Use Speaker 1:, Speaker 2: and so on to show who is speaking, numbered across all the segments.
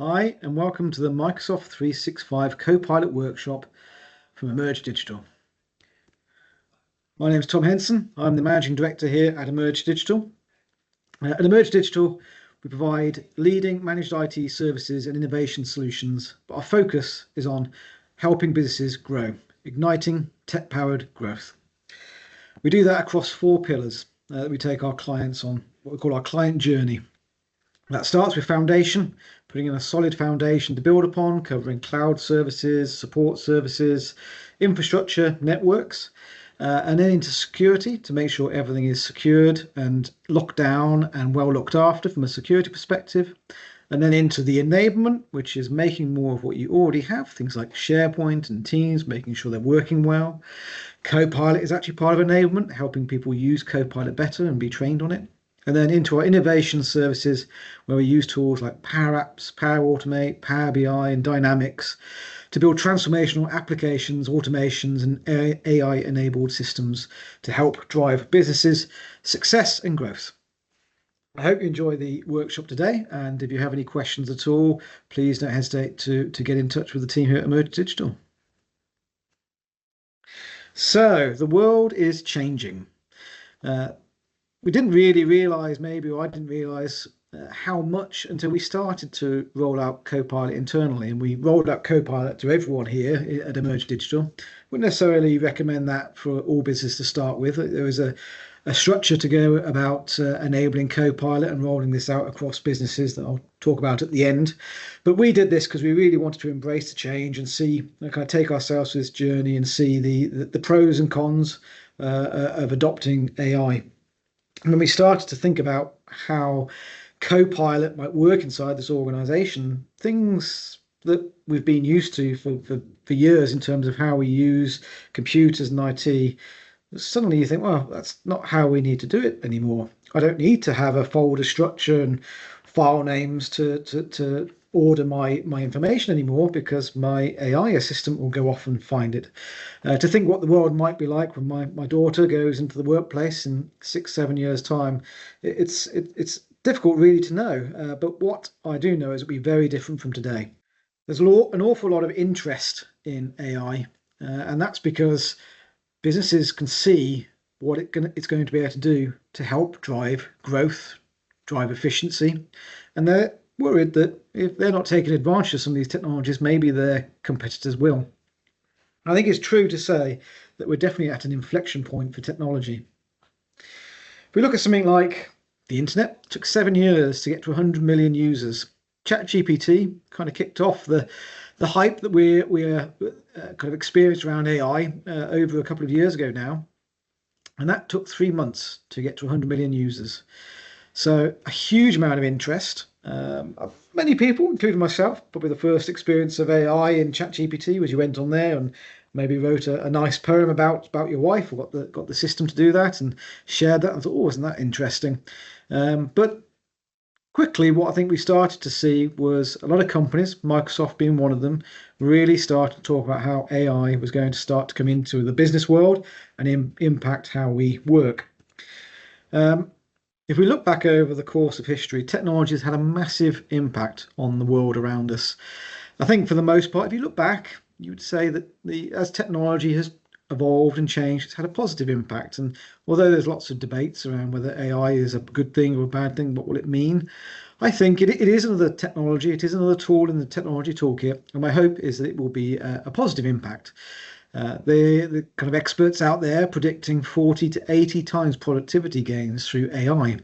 Speaker 1: Hi, and welcome to the Microsoft 365 Copilot workshop from Emerge Digital. My name is Tom Henson. I'm the Managing Director here at Emerge Digital. At Emerge Digital, we provide leading managed IT services and innovation solutions, but our focus is on helping businesses grow, igniting tech-powered growth. We do that across four pillars that we take our clients on, what we call our client journey. That starts with foundation, putting in a solid foundation to build upon, covering cloud services, support services, infrastructure, networks, and then into security to make sure everything is secured and locked down and well looked after from a security perspective. And then into the enablement, which is making more of what you already have, things like SharePoint and Teams, making sure they're working well. Copilot is actually part of enablement, helping people use Copilot better and be trained on it. And then into our innovation services, where we use tools like Power Apps, Power Automate, Power BI, and Dynamics to build transformational applications, automations, and AI-enabled systems to help drive businesses' success and growth. I hope you enjoy the workshop today, and if you have any questions at all, please don't hesitate to get in touch with the team here at Emerge Digital. So, the world is changing. We didn't really realize, maybe, or I didn't realize how much until we started to roll out Copilot internally. And we rolled out Copilot to everyone here at Emerge Digital. Wouldn't necessarily recommend that for all business to start with. There was a structure to go about enabling Copilot and rolling this out across businesses that I'll talk about at the end. But we did this because we really wanted to embrace the change and see, kind of take ourselves through this journey and see the pros and cons of adopting AI. And when we started to think about how Copilot might work inside this organization, things that we've been used to for years in terms of how we use computers and IT, suddenly you think, well, that's not how we need to do it anymore. I don't need to have a folder structure and file names to order my information anymore, because my AI assistant will go off and find it. To think what the world might be like when my daughter goes into the workplace in 6-7 years' time, it's difficult really to know. But what I do know is it'll be very different from today. There's an awful lot of interest in AI, and that's because businesses can see what it's going to be able to do to help drive growth, drive efficiency, and they're worried that if they're not taking advantage of some of these technologies, maybe their competitors will. I think it's true to say that we're definitely at an inflection point for technology. If we look at something like the internet, it took 7 years to get to 100 million users. ChatGPT kind of kicked off the hype that we're kind of experienced around AI over a couple of years ago now. And that took 3 months to get to 100 million users. So a huge amount of interest. Many people, including myself, probably the first experience of AI in ChatGPT was you went on there and maybe wrote a nice poem about your wife, or got the system to do that and shared that. I thought, oh, isn't that interesting? But quickly, what I think we started to see was a lot of companies, Microsoft being one of them, really started to talk about how AI was going to start to come into the business world and impact how we work. If we look back over the course of history, technology has had a massive impact on the world around us. I think for the most part, if you look back, you would say that as technology has evolved and changed, it's had a positive impact. And although there's lots of debates around whether AI is a good thing or a bad thing, what will it mean? I think it is another technology. It is another tool in the technology toolkit. And my hope is that it will be a positive impact. The kind of experts out there predicting 40 to 80 times productivity gains through AI.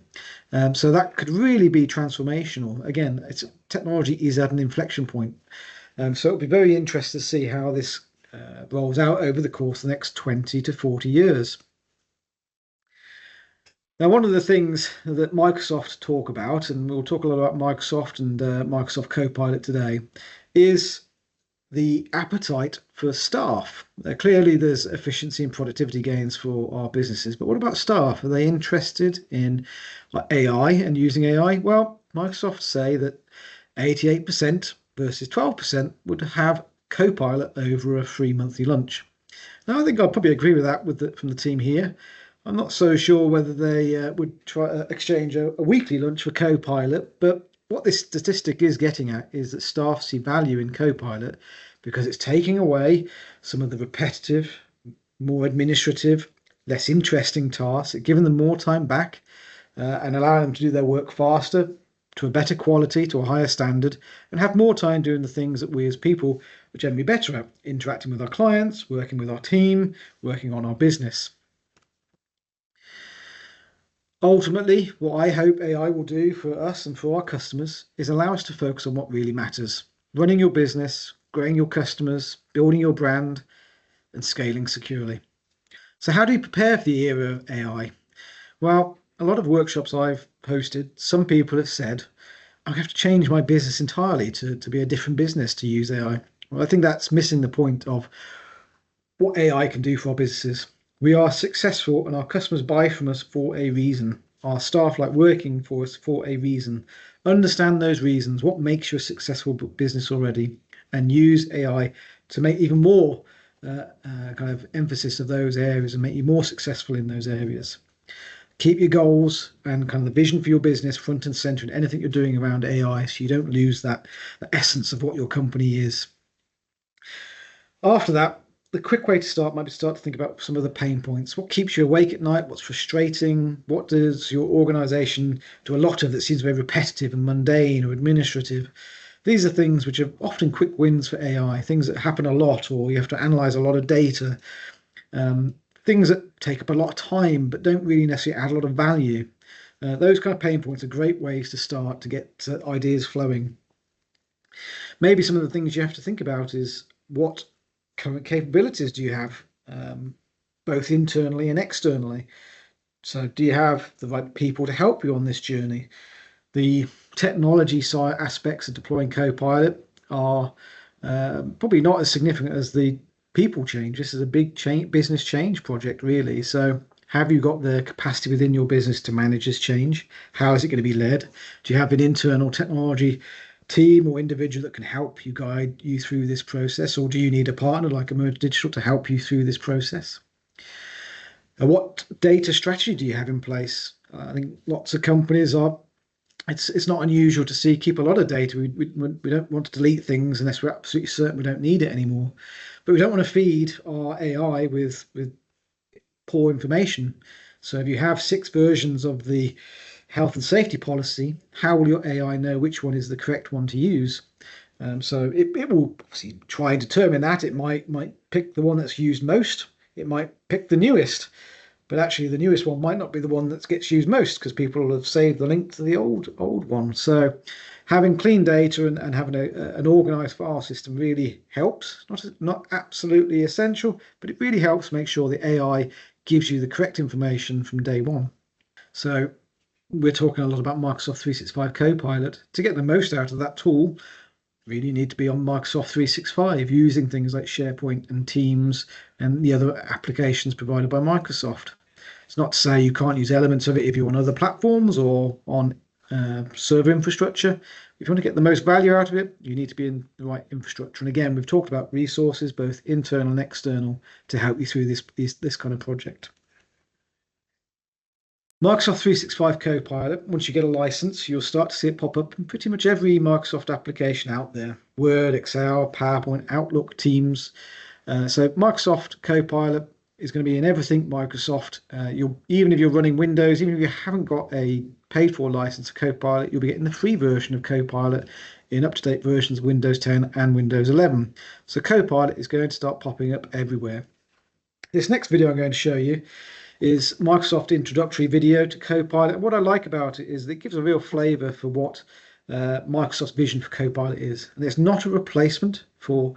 Speaker 1: So that could really be transformational. Again, technology is at an inflection point. So it'll be very interesting to see how this rolls out over the course of the next 20 to 40 years. Now, one of the things that Microsoft talk about, and we'll talk a lot about Microsoft and Microsoft Copilot today, is the appetite for staff. Clearly, there's efficiency and productivity gains for our businesses, but what about staff? Are they interested in AI and using AI? Well, Microsoft say that 88% versus 12% would have Copilot over a free monthly lunch. Now, I think I'll probably agree with that from the team here. I'm not so sure whether they would try exchange a weekly lunch for Copilot, but what this statistic is getting at is that staff see value in Copilot because it's taking away some of the repetitive, more administrative, less interesting tasks, giving them more time back and allowing them to do their work faster, to a better quality, to a higher standard, and have more time doing the things that we as people are generally better at, interacting with our clients, working with our team, working on our business. Ultimately, what I hope AI will do for us and for our customers is allow us to focus on what really matters: running your business, growing your customers, building your brand, and scaling securely. So, how do you prepare for the era of AI? Well, a lot of workshops I've hosted, some people have said, I have to change my business entirely to be a different business to use AI. Well, I think that's missing the point of what AI can do for our businesses. We are successful and our customers buy from us for a reason. Our staff like working for us for a reason. Understand those reasons, what makes you a successful business already, and use AI to make even more kind of emphasis of those areas and make you more successful in those areas. Keep your goals and kind of the vision for your business front and center in anything you're doing around AI so you don't lose that the essence of what your company is. After that, the quick way to start might be to start to think about some of the pain points. What keeps you awake at night? What's frustrating? What does your organization do a lot of that seems very repetitive and mundane or administrative? These are things which are often quick wins for AI, things that happen a lot, or you have to analyze a lot of data, things that take up a lot of time but don't really necessarily add a lot of value. Those kind of pain points are great ways to start to get ideas flowing. Maybe some of the things you have to think about is what current capabilities do you have, both internally and externally? So, do you have the right people to help you on this journey? The technology side aspects of deploying Copilot are probably not as significant as the people change. This is a big business change project, really. So, have you got the capacity within your business to manage this change? How is it going to be led? Do you have an internal technology team or individual that can help you guide you through this process, or do you need a partner like Emerge Digital to help you through this process? And what data strategy do you have in place? I think lots of companies are. It's not unusual to see keep a lot of data. We don't want to delete things unless we're absolutely certain we don't need it anymore. But we don't want to feed our AI with poor information. So if you have 6 versions of the health and safety policy, how will your AI know which one is the correct one to use? So it will obviously try and determine that. It might pick the one that's used most. It might pick the newest, but actually the newest one might not be the one that gets used most because people have saved the link to the old one. So having clean data and having an organized file system really helps. Not absolutely essential, but it really helps make sure the AI gives you the correct information from day one. So we're talking a lot about Microsoft 365 Copilot. To get the most out of that tool, really need to be on Microsoft 365 using things like SharePoint and Teams and the other applications provided by Microsoft. It's not to say you can't use elements of it if you're on other platforms or on server infrastructure. If you want to get the most value out of it, you need to be in the right infrastructure. And again, we've talked about resources, both internal and external, to help you through this kind of project. Microsoft 365 Copilot, once you get a license, you'll start to see it pop up in pretty much every Microsoft application out there. Word, Excel, PowerPoint, Outlook, Teams. So Microsoft Copilot is going to be in everything Microsoft. Even if you're running Windows, even if you haven't got a paid for license of Copilot, you'll be getting the free version of Copilot in up-to-date versions of Windows 10 and Windows 11. So Copilot is going to start popping up everywhere. This next video I'm going to show you is Microsoft introductory video to Copilot. And what I like about it is that it gives a real flavor for what Microsoft's vision for Copilot is. And it's not a replacement for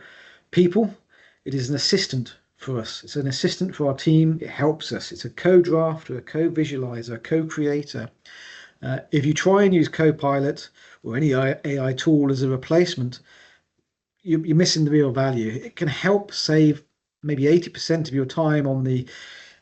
Speaker 1: people. It is an assistant for us. It's an assistant for our team. It helps us. It's a co-drafter, a co-visualizer, a co-creator. If you try and use Copilot or any AI tool as a replacement, you're missing the real value. It can help save maybe 80% of your time on the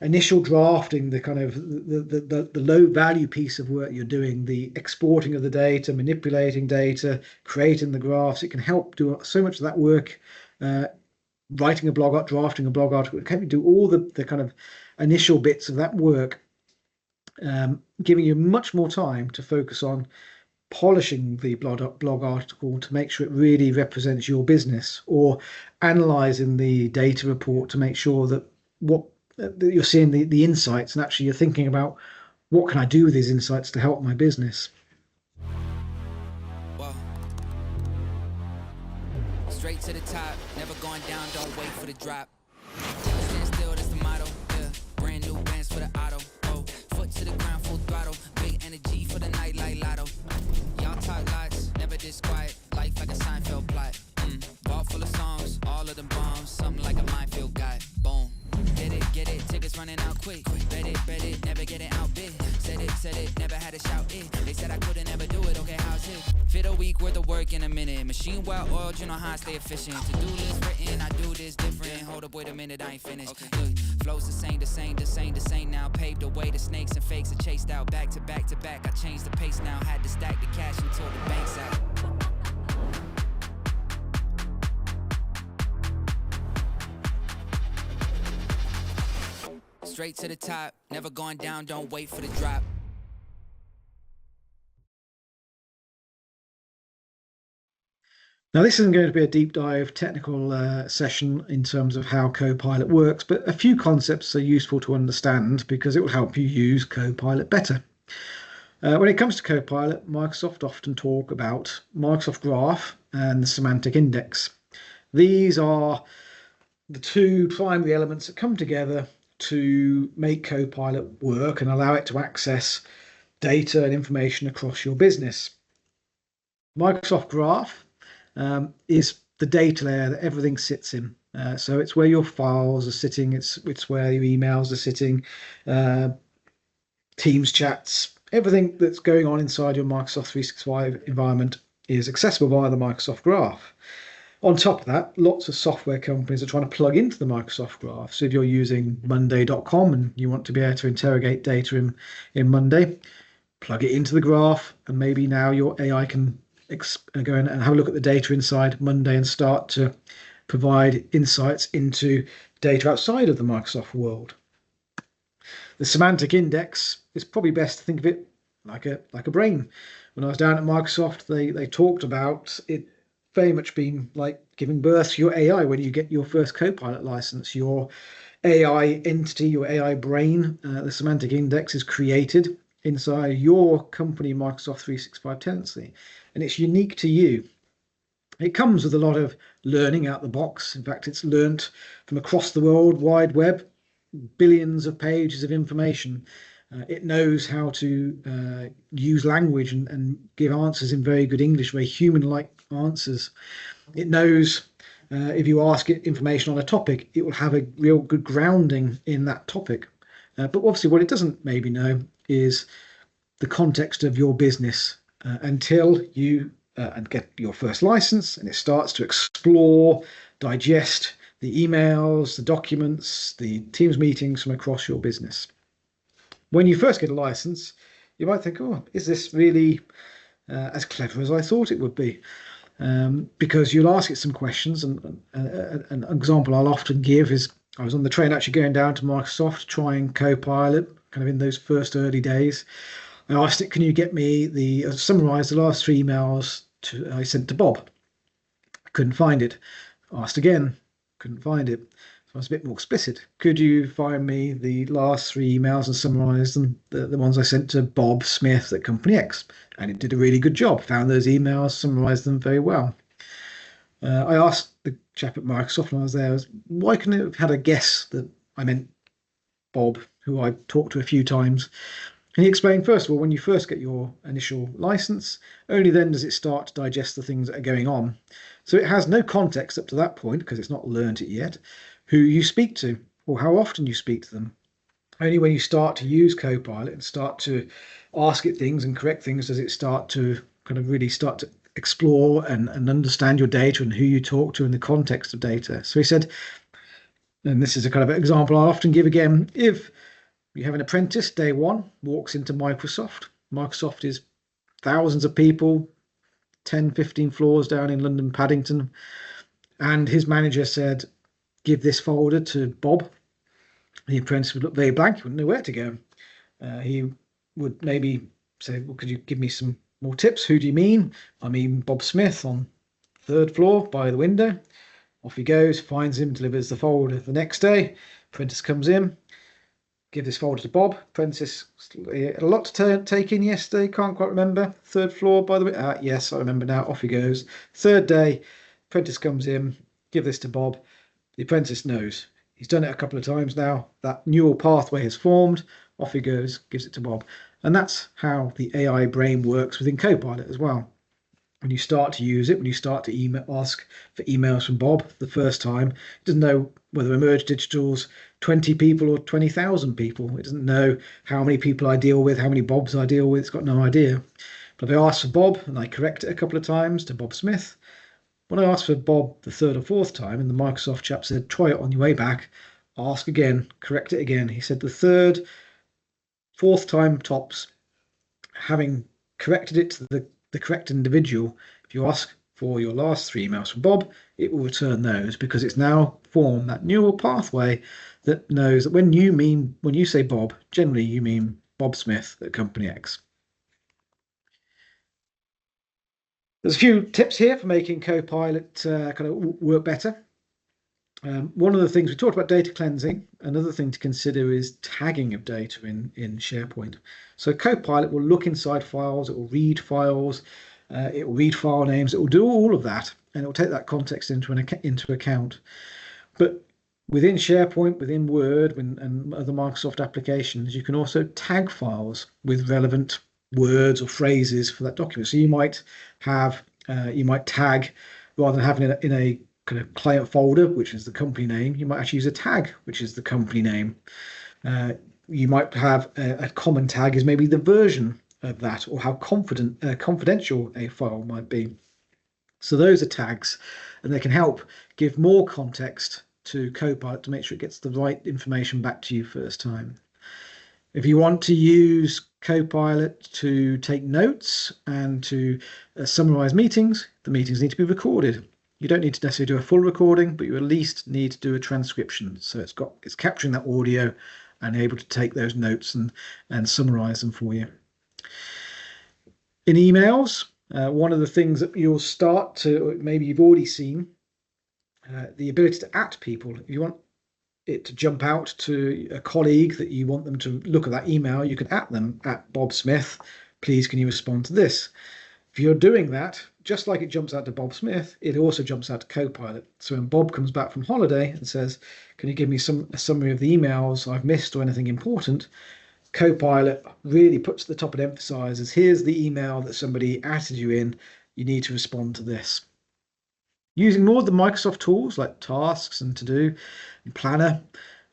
Speaker 1: initial drafting, the kind of the low value piece of work you're doing, the exporting of the data, manipulating data, creating the graphs. It can help do so much of that work, writing a blog article, drafting a blog article. It can do all the kind of initial bits of that work, giving you much more time to focus on polishing the blog article to make sure it really represents your business, or analyzing the data report to make sure that what that you're seeing the insights, and actually you're thinking about what can I do with these insights to help my business.
Speaker 2: Whoa. Straight to the top, never going down, don't wait for the drop. Stand still, that's the motto. Yeah. Brand new bands for the auto. Oh. Foot to the ground, full throttle. Big energy for the night like lotto. Y'all talk lots, never this quiet. Life like a Seinfeld plot. Vault full of songs, all of them bombs. Something like a minefield guy. Boom. Get it, tickets running out quick. Bet it, never getting outbid. Said it, never had to shout it. They said I couldn't ever do it, okay, how's it? Fit a week worth of work in a minute. Machine well oiled, you know how I stay efficient. To do list written, I do this different. Hold up, wait a minute, I ain't finished. Okay. Look, flows the same now. Paved the way, the snakes and fakes are chased out. Back to back. I changed the pace now. Had to stack the cash until the bank's out. Straight to the top, never going down, don't wait for the drop.
Speaker 1: Now, this isn't going to be a deep dive technical session in terms of how Copilot works, but a few concepts are useful to understand because it will help you use Copilot better. When it comes to Copilot, Microsoft often talk about Microsoft Graph and the semantic index. These are the two primary elements that come together to make Copilot work and allow it to access data and information across your business. Microsoft Graph is the data layer that everything sits in. So it's where your files are sitting, it's where your emails are sitting, Teams chats, everything that's going on inside your Microsoft 365 environment is accessible via the Microsoft Graph. On top of that, lots of software companies are trying to plug into the Microsoft Graph. So if you're using Monday.com and you want to be able to interrogate data in Monday, plug it into the graph, and maybe now your AI can go in and have a look at the data inside Monday and start to provide insights into data outside of the Microsoft world. The semantic index is probably best to think of it like a brain. When I was down at Microsoft, they talked about it very much being like giving birth to your AI when you get your first Copilot license. Your AI entity, your AI brain, the semantic index is created inside your company Microsoft 365 tenancy, and it's unique to you. It comes with a lot of learning out the box. In fact, it's learnt from across the world wide web, billions of pages of information. It knows how to use language and give answers in very good English, very human-like answers. It knows if you ask it information on a topic, it will have a real good grounding in that topic. But obviously what it doesn't maybe know is the context of your business until you get your first license and it starts to explore, digest the emails, the documents, the Teams meetings from across your business. When you first get a license, you might think, oh, is this really as clever as I thought it would be? Because you'll ask it some questions. And an example I'll often give is I was on the train actually going down to Microsoft trying Copilot, kind of in those first early days. I asked it, can you get me summarize the last 3 emails I sent to Bob? I couldn't find it. Asked again, couldn't find it. So I was a bit more explicit. Could you find me the last 3 emails and summarize them, the ones I sent to Bob Smith at Company X? And it did a really good job. Found those emails, summarized them very well. I asked the chap at Microsoft when I was there, why couldn't it have had a guess that I meant Bob, who I talked to a few times? And he explained, first of all, when you first get your initial license, only then does it start to digest the things that are going on. So it has no context up to that point, because it's not learned it yet, who you speak to or how often you speak to them. Only when you start to use Copilot and start to ask it things and correct things does it start to kind of really start to explore and understand your data and who you talk to in the context of data. So he said, and this is a kind of example I often give again, if you have an apprentice, day one, walks into Microsoft. Microsoft is thousands of people, 10, 15 floors down in London, Paddington. And his manager said, give this folder to Bob. The apprentice would look very blank, he wouldn't know where to go. He would maybe say, well, could you give me some More tips. Who do you mean? I mean Bob Smith on third floor by the window. Off he goes, finds him, delivers the folder the next day. Apprentice comes in, give this folder to Bob. Apprentice had a lot to take in yesterday, can't quite remember. Third floor by the way. Yes, I remember now. Off he goes. Third day, apprentice comes in, give this to Bob. The apprentice knows. He's done it a couple of times now. That neural pathway has formed. Off he goes, gives it to Bob. And that's how the AI brain works within Copilot as well. When you start to use it, when you start to ask for emails from Bob the first time, it doesn't know whether Emerge Digital's 20 people or 20,000 people. It doesn't know how many people I deal with, how many Bobs I deal with. It's got no idea. But if I ask for Bob and I correct it a couple of times to Bob Smith, when I asked for Bob the third or fourth time, and the Microsoft chap said, try it on your way back, ask again, correct it again. He said the third, fourth time tops, having corrected it to the correct individual, if you ask for your last 3 emails from Bob, it will return those because it's now formed that neural pathway that knows that when you say Bob, generally you mean Bob Smith at Company X. There's a few tips here for making Copilot kind of work better. One of the things we talked about data cleansing. Another thing to consider is tagging of data in SharePoint. So Copilot will look inside files, it will read files, it will read file names, it will do all of that, and it will take that context into account. But within SharePoint, within Word, and other Microsoft applications, you can also tag files with relevant words or phrases for that document. So you might tag, rather than having it in a kind of client folder, which is the company name, you might actually use a tag, which is the company name. You might have a common tag is maybe the version of that, or how confidential a file might be. So those are tags, and they can help give more context to Copilot to make sure it gets the right information back to you first time. If you want to use Copilot to take notes and to summarize meetings, the meetings need to be recorded. You don't need to necessarily do a full recording, but you at least need to do a transcription. So it's capturing that audio and able to take those notes and summarize them for you. In emails, one of the things that you'll start to, maybe you've already seen, the ability to @ people. If you want it to jump out to a colleague that you want them to look at that email, you can @ them at Bob Smith. Please, can you respond to this? If you're doing that, just like it jumps out to Bob Smith, it also jumps out to Copilot. So when Bob comes back from holiday and says, can you give me a summary of the emails I've missed or anything important? Copilot really puts the top and emphasizes, here's the email that somebody added you in, you need to respond to this. Using more of the Microsoft tools like Tasks and To Do and Planner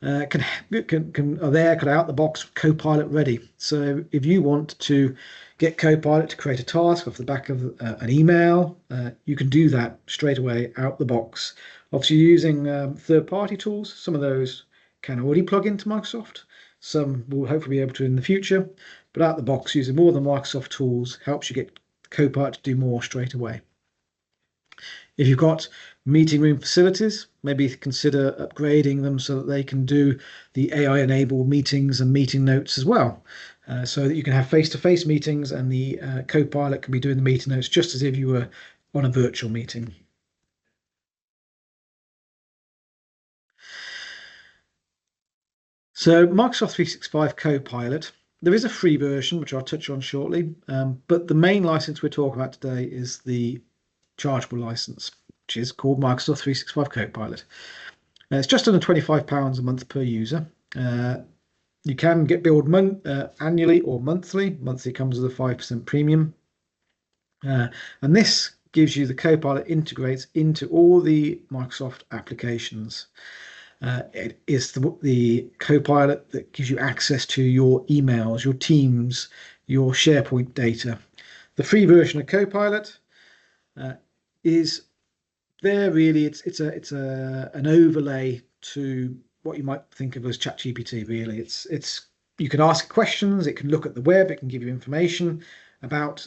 Speaker 1: are there kind of out the box Copilot ready. So if you want to get Copilot to create a task off the back of an email, you can do that straight away out the box. Obviously, using third-party tools, some of those can already plug into Microsoft. Some will hopefully be able to in the future, but out the box, using more of the Microsoft tools helps you get Copilot to do more straight away. If you've got meeting room facilities, maybe consider upgrading them so that they can do the AI-enabled meetings and meeting notes as well, so that you can have face-to-face meetings and the Copilot can be doing the meeting notes just as if you were on a virtual meeting. So Microsoft 365 Copilot, there is a free version, which I'll touch on shortly, but the main license we're talking about today is the chargeable license, which is called Microsoft 365 Copilot. It's just under £25 a month per user. You can get billed annually or monthly. Monthly comes with a 5% premium. And this gives you the Copilot integrates into all the Microsoft applications. It is the Copilot that gives you access to your emails, your Teams, your SharePoint data. The free version of Copilot is there really. It's an overlay to what you might think of as ChatGPT. Really, it's you can ask questions. It can look at the web. It can give you information about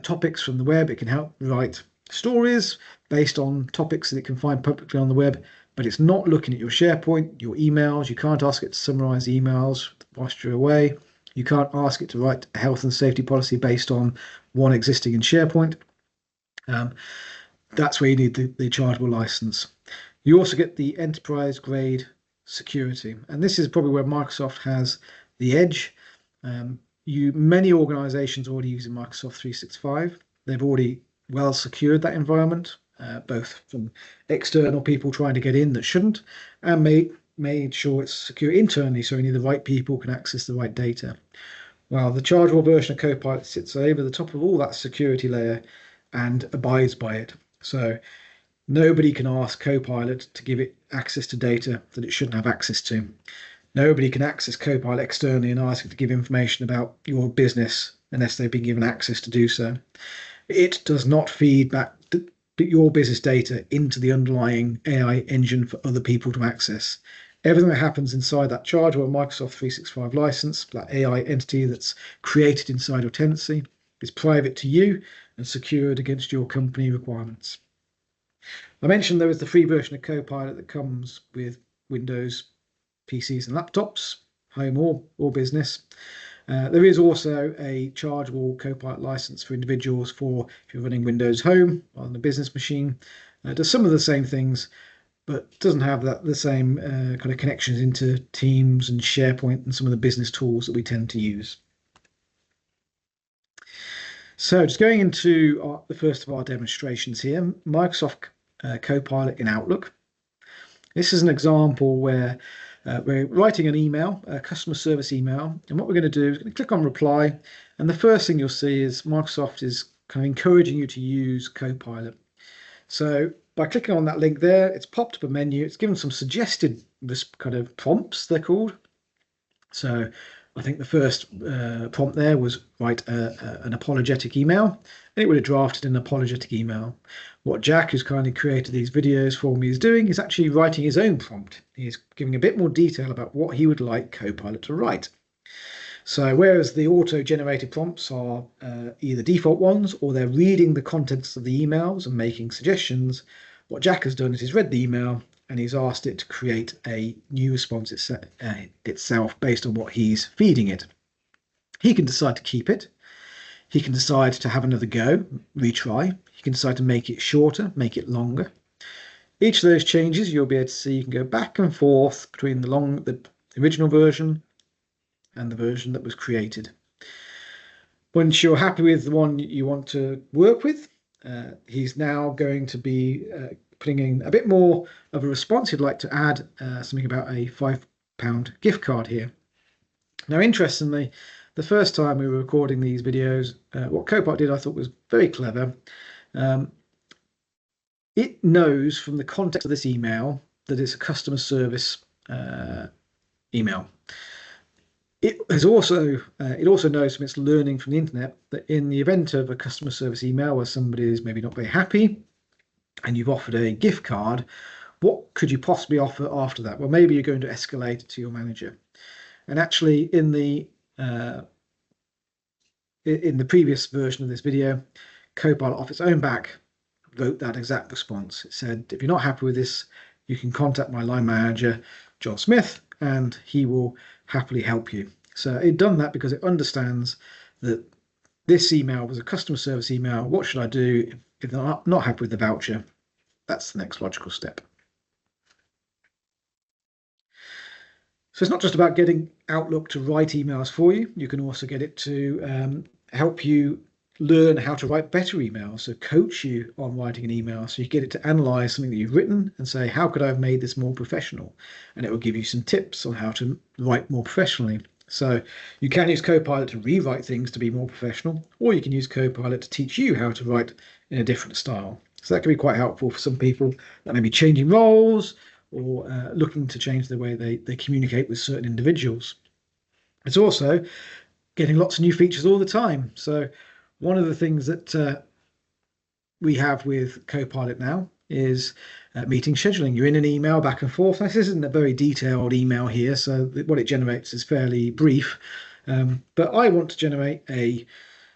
Speaker 1: topics from the web. It can help write stories based on topics that it can find publicly on the web. But it's not looking at your SharePoint, your emails. You can't ask it to summarize emails whilst you're away. You can't ask it to write a health and safety policy based on one existing in SharePoint. That's where you need the chargeable license. You also get the enterprise grade security, and this is probably where Microsoft has the edge. Many organizations already using Microsoft 365. They've already well secured that environment, both from external people trying to get in that shouldn't, and made sure it's secure internally, so only the right people can access the right data. Well, the chargeable version of Copilot sits over the top of all that security layer and abides by it. So nobody can ask Copilot to give it access to data that it shouldn't have access to. Nobody can access Copilot externally and ask it to give information about your business unless they've been given access to do so. It does not feed back your business data into the underlying AI engine for other people to access. Everything that happens inside that chargeable Microsoft 365 license, that AI entity that's created inside of tenancy, is private to you and secured against your company requirements. I mentioned there is the free version of Copilot that comes with Windows PCs and laptops, home or business. There is also a chargeable Copilot license for individuals for if you're running Windows Home on the business machine. It does some of the same things, but doesn't have the same kind of connections into Teams and SharePoint and some of the business tools that we tend to use. So just going into the first of our demonstrations here, Microsoft Copilot in Outlook. This is an example where we're writing an email, a customer service email, and what we're going to do is going to click on reply, and the first thing you'll see is Microsoft is kind of encouraging you to use Copilot. So by clicking on that link there, it's popped up a menu. It's given some suggested kind of prompts, they're called. So I think the first prompt there was write an apologetic email, and it would have drafted an apologetic email. What Jack, who's kindly created these videos for me, is doing is actually writing his own prompt. He's giving a bit more detail about what he would like Copilot to write. So whereas the auto-generated prompts are either default ones or they're reading the contents of the emails and making suggestions, what Jack has done is he's read the email and he's asked it to create a new response itself based on what he's feeding it. He can decide to keep it. He can decide to have another go, retry. He can decide to make it shorter, make it longer. Each of those changes you'll be able to see. You can go back and forth between the original version and the version that was created. Once you're happy with the one you want to work with, he's now going to be putting in a bit more of a response. He'd like to add something about a £5 gift card here. Now, interestingly, the first time we were recording these videos, what Copilot did I thought was very clever. It knows from the context of this email that it's a customer service email. It also knows from its learning from the internet that in the event of a customer service email where somebody is maybe not very happy and you've offered a gift card, what could you possibly offer after that? Well, maybe you're going to escalate it to your manager. And actually in the previous version of this video, Copilot off its own back wrote that exact response. It said, if you're not happy with this, you can contact my line manager, John Smith, and he will happily help you. So it done that because it understands that this email was a customer service email. What should I do if they're not happy with the voucher? That's the next logical step. So it's not just about getting Outlook to write emails for you. You can also get it to help you learn how to write better emails, so coach you on writing an email. So you get it to analyze something that you've written and say, how could I have made this more professional? And it will give you some tips on how to write more professionally. So you can use Copilot to rewrite things to be more professional, or you can use Copilot to teach you how to write in a different style. So that can be quite helpful for some people that may be changing roles or looking to change the way they communicate with certain individuals. It's also getting lots of new features all the time. So one of the things that we have with Copilot now is meeting scheduling. You're in an email back and forth. This isn't a very detailed email here, so what it generates is fairly brief. But I want to generate a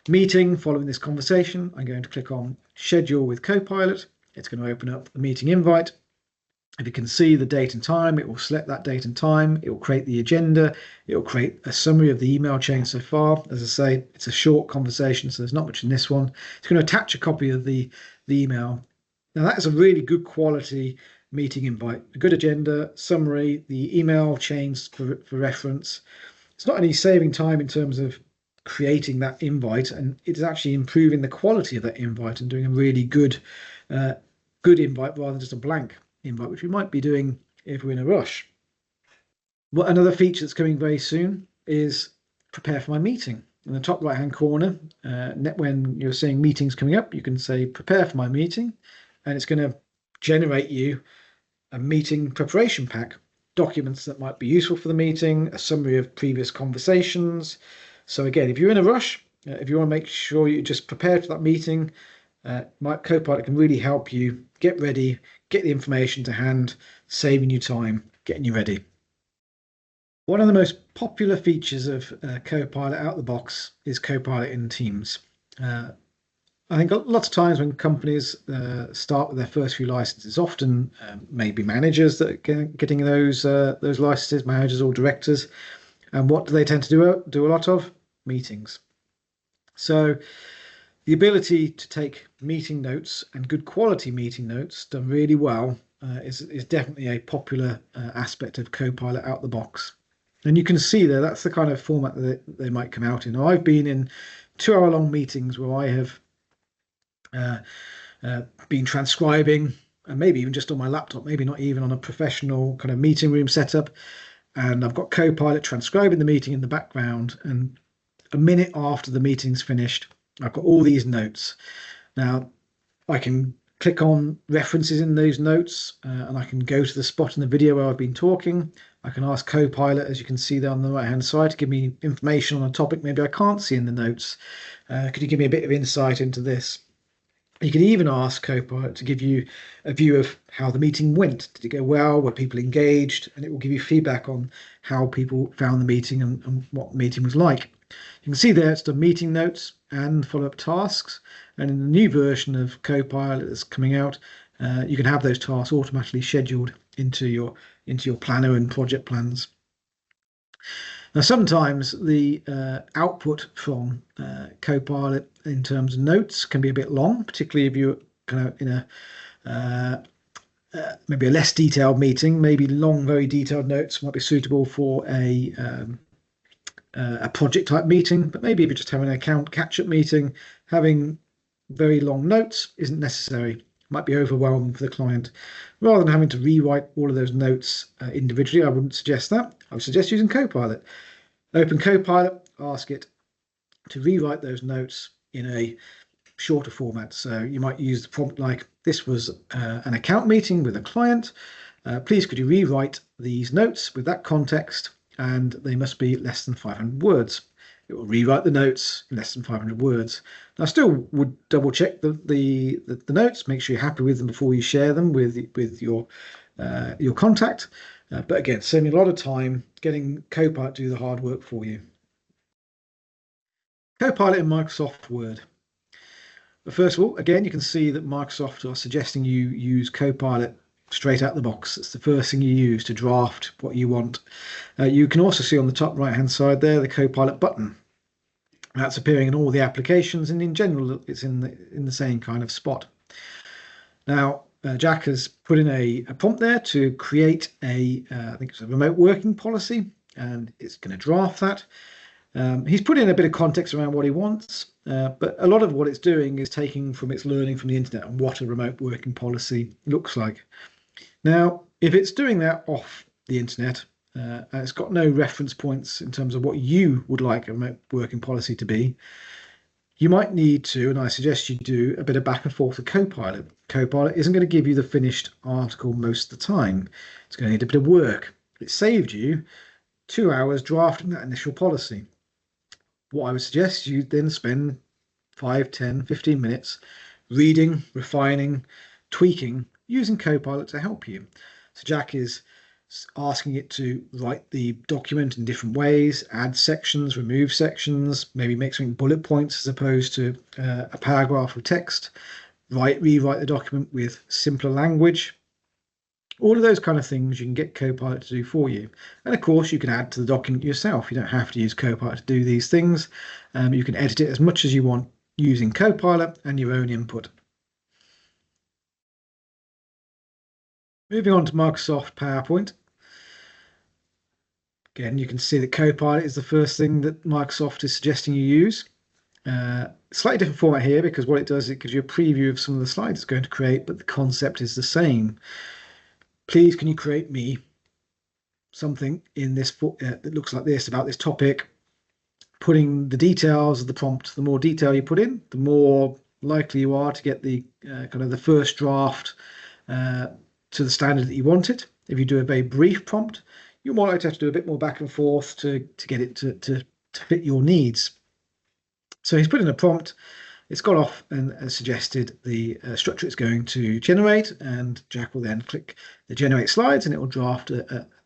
Speaker 1: meeting following this conversation. I'm going to click on Schedule with Copilot. It's going to open up the meeting invite. If you can see the date and time, it will select that date and time. It will create the agenda. It will create a summary of the email chain so far. As I say, it's a short conversation, so there's not much in this one. It's going to attach a copy of the email. Now, that is a really good quality meeting invite. A good agenda, summary, the email chains for reference. It's not only saving time in terms of creating that invite, and it's actually improving the quality of that invite and doing a really good invite rather than just a blank invite, which we might be doing if we're in a rush. Well, another feature that's coming very soon is prepare for my meeting. In the top right hand corner, when you're seeing meetings coming up, you can say prepare for my meeting, and it's going to generate you a meeting preparation pack, documents that might be useful for the meeting, a summary of previous conversations. So again, if you're in a rush, if you want to make sure you're just prepared for that meeting, my Copilot can really help you get ready, get the information to hand, saving you time, getting you ready. One of the most popular features of Copilot out of the box is Copilot in Teams. I think lots of times when companies start with their first few licenses, often maybe managers that are getting those licenses, managers or directors, and what do they tend to do a lot of? Meetings. So the ability to take meeting notes and good quality meeting notes done really well is definitely a popular aspect of Copilot out the box. And you can see there, that's the kind of format that they might come out in. Now, I've been in 2-hour long meetings where I have been transcribing, and maybe even just on my laptop, maybe not even on a professional kind of meeting room setup. And I've got Copilot transcribing the meeting in the background. And a minute after the meeting's finished, I've got all these notes. Now, I can click on references in those notes and I can go to the spot in the video where I've been talking. I can ask Copilot, as you can see there on the right hand side, to give me information on a topic maybe I can't see in the notes. Could you give me a bit of insight into this? You can even ask Copilot to give you a view of how the meeting went. Did it go well? Were people engaged? And it will give you feedback on how people found the meeting and what the meeting was like. You can see there it's the meeting notes and follow-up tasks. And in the new version of Copilot that's coming out, you can have those tasks automatically scheduled into your planner and project plans. Now, sometimes the output from Copilot in terms of notes can be a bit long, particularly if you're kind of in a maybe a less detailed meeting. Maybe long, very detailed notes might be suitable for a project type meeting, but maybe if you're just having an account catch-up meeting, having very long notes isn't necessary. It might be overwhelming for the client. Rather than having to rewrite all of those notes individually, I wouldn't suggest that. I would suggest using Copilot. Open Copilot, ask it to rewrite those notes in a shorter format. So you might use the prompt like, this was an account meeting with a client. Please could you rewrite these notes with that context, and they must be less than 500 words. It will rewrite the notes in less than 500 words. Now, I still would double check the notes, make sure you're happy with them before you share them with your contact. But again, saving a lot of time, getting Copilot to do the hard work for you. Copilot in Microsoft Word. But first of all, again, you can see that Microsoft are suggesting you use Copilot straight out the box. It's the first thing you use to draft what you want. You can also see on the top right hand side there the Copilot button. That's appearing in all the applications, and in general it's in the same kind of spot. Now Jack has put in a prompt there to create I think it's a remote working policy, and it's going to draft that. He's put in a bit of context around what he wants, but a lot of what it's doing is taking from its learning from the internet and what a remote working policy looks like. Now, if it's doing that off the internet, and it's got no reference points in terms of what you would like a remote working policy to be, you might need to, and I suggest you do, a bit of back and forth with Copilot. Copilot isn't going to give you the finished article most of the time. It's going to need a bit of work. It saved you 2 hours drafting that initial policy. What I would suggest you then spend 5, 10, 15 minutes reading, refining, tweaking, using Copilot to help you. So Jack is asking it to write the document in different ways, add sections, remove sections, maybe make something bullet points as opposed to a paragraph of text, rewrite the document with simpler language. All of those kind of things you can get Copilot to do for you. And of course, you can add to the document yourself. You don't have to use Copilot to do these things. You can edit it as much as you want using Copilot and your own input. Moving on to Microsoft PowerPoint. Again, you can see that Copilot is the first thing that Microsoft is suggesting you use. Slightly different format here because what it does, it gives you a preview of some of the slides it's going to create, but the concept is the same. Please, can you create me something in this that looks like this about this topic? Putting the details of the prompt, the more detail you put in, the more likely you are to get the kind of the first draft to the standard that you want it. If you do a very brief prompt, you're more likely to have to do a bit more back and forth to get it to fit your needs. So he's put in a prompt. It's gone off and suggested the structure it's going to generate, and Jack will then click the generate slides and it will draft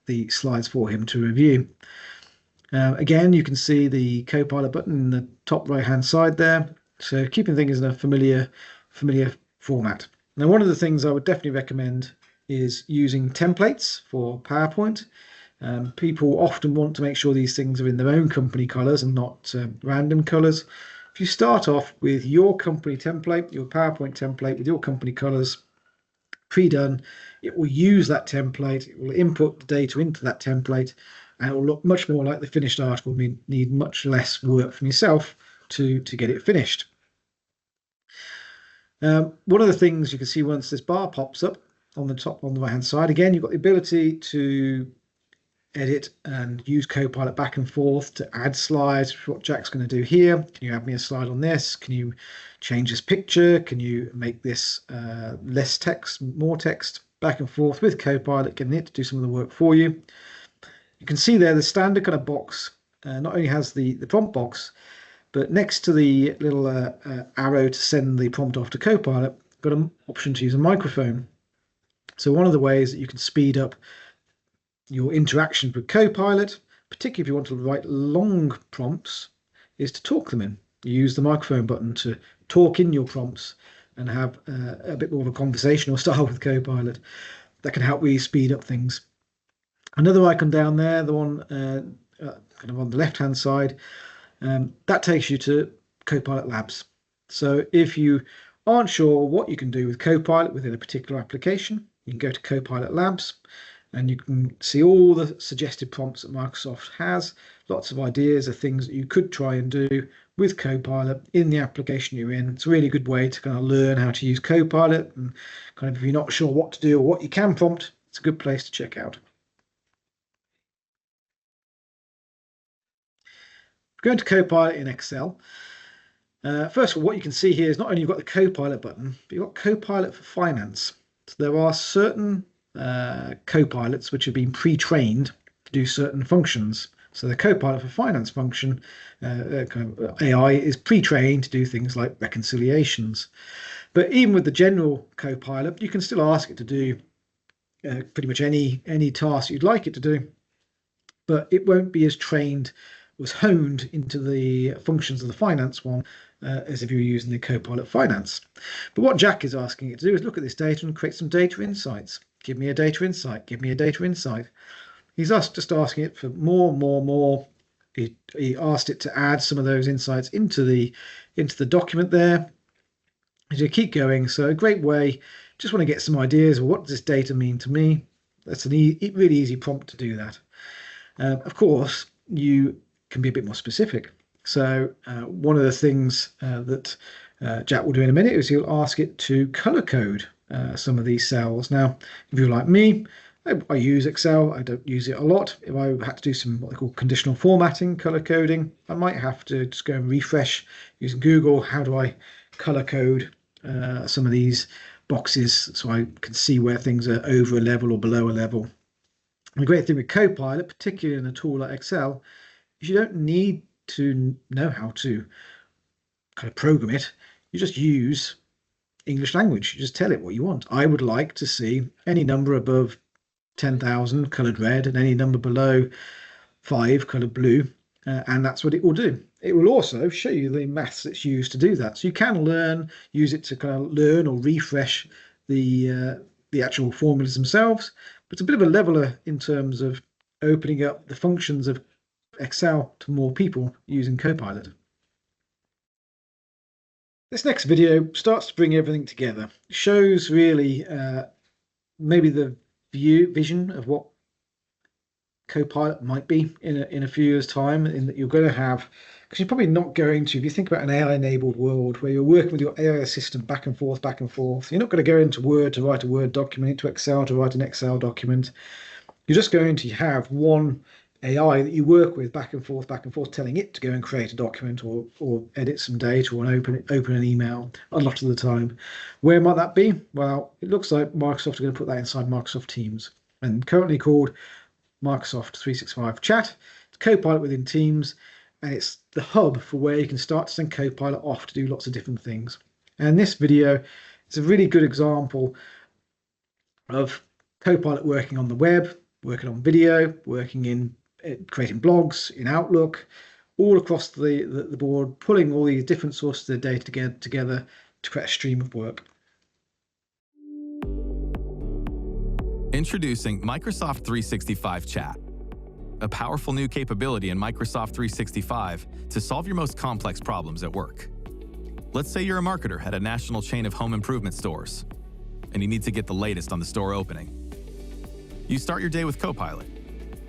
Speaker 1: the slides for him to review. Again, you can see the Copilot button in the top right hand side there. So keeping things in a familiar format. Now, one of the things I would definitely recommend is using templates for PowerPoint. People often want to make sure these things are in their own company colors and not random colors. If you start off with your company template, your PowerPoint template with your company colors pre-done, it will use that template, it will input the data into that template, and it will look much more like the finished article. Need much less work from yourself to get it finished. One of the things you can see once this bar pops up on the top on the right hand side, again, you've got the ability to edit and use Copilot back and forth to add slides. What Jack's going to do here. Can you add me a slide on this? Can you change this picture? Can you make this less text, more text? Back and forth with Copilot, getting it to do some of the work for you. You can see there the standard kind of box not only has the prompt box, but next to the little arrow to send the prompt off to Copilot, got an option to use a microphone. So one of the ways that you can speed up your interaction with Copilot, particularly if you want to write long prompts, is to talk them in. You use the microphone button to talk in your prompts and have a bit more of a conversational style with Copilot. That can help really speed up things. Another icon down there, the one kind of on the left-hand side, that takes you to Copilot Labs. So if you aren't sure what you can do with Copilot within a particular application, you can go to Copilot Labs and you can see all the suggested prompts that Microsoft has. Lots of ideas of things that you could try and do with Copilot in the application you're in. It's a really good way to kind of learn how to use Copilot, and kind of if you're not sure what to do or what you can prompt, it's a good place to check out. Going to Copilot in Excel. First of all, what you can see here is not only you've got the Copilot button, but you've got Copilot for Finance. So there are certain Copilots which have been pre-trained to do certain functions. So the Copilot for Finance function, kind of AI, is pre-trained to do things like reconciliations. But even with the general Copilot, you can still ask it to do pretty much any task you'd like it to do, but it won't be as trained, was honed into the functions of the finance one as if you were using the Copilot Finance. But what Jack is asking it to do is look at this data and create some data insights. Give me a data insight. Give me a data insight. He's just asking it for more. He asked it to add some of those insights into the document there. As you keep going, so a great way. Just want to get some ideas. Well, what does this data mean to me? That's a really easy prompt to do that. Of course, you can be a bit more specific. So one of the things that Jack will do in a minute is he'll ask it to color code some of these cells. Now, if you're like me, I use Excel. I don't use it a lot. If I had to do some what they call conditional formatting, color coding, I might have to just go and refresh using Google. How do I color code some of these boxes so I can see where things are over a level or below a level? And the great thing with Copilot, particularly in a tool like Excel, is you don't need to know how to kind of program it. You just use English language. You just tell it what you want. I would like to see any number above 10,000 coloured red and any number below 5 coloured blue, and that's what it will do. It will also show you the maths that's used to do that. So you can use it to kind of learn or refresh the the actual formulas themselves, but it's a bit of a leveler in terms of opening up the functions of Excel to more people using Copilot. This next video starts to bring everything together. It shows really maybe the vision of what Copilot might be in a few years' time, in that you're going to have, because you're probably not going to, if you think about an AI-enabled world where you're working with your AI assistant back and forth, you're not going to go into Word to write a Word document, into Excel to write an Excel document. You're just going to have one AI that you work with back and forth, telling it to go and create a document or edit some data or open an email a lot of the time. Where might that be? Well, it looks like Microsoft are going to put that inside Microsoft Teams, and currently called Microsoft 365 Chat. It's Copilot within Teams, and it's the hub for where you can start to send Copilot off to do lots of different things. And this video is a really good example of Copilot working on the web, working on video, working in creating blogs in Outlook, all across the board, pulling all these different sources of data together to create a stream of work.
Speaker 3: Introducing Microsoft 365 Chat, a powerful new capability in Microsoft 365 to solve your most complex problems at work. Let's say you're a marketer at a national chain of home improvement stores, and you need to get the latest on the store opening. You start your day with Copilot,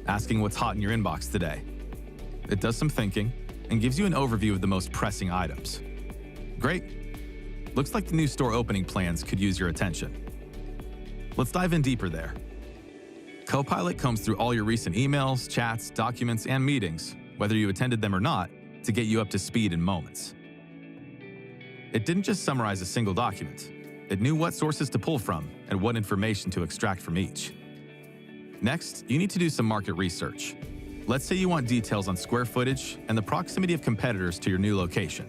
Speaker 3: asking what's hot in your inbox today. It does some thinking and gives you an overview of the most pressing items. Great. Looks like the new store opening plans could use your attention. Let's dive in deeper there. Copilot combs through all your recent emails, chats, documents, and meetings, whether you attended them or not, to get you up to speed in moments. It didn't just summarize a single document. It knew what sources to pull from and what information to extract from each. Next, you need to do some market research. Let's say you want details on square footage and the proximity of competitors to your new location.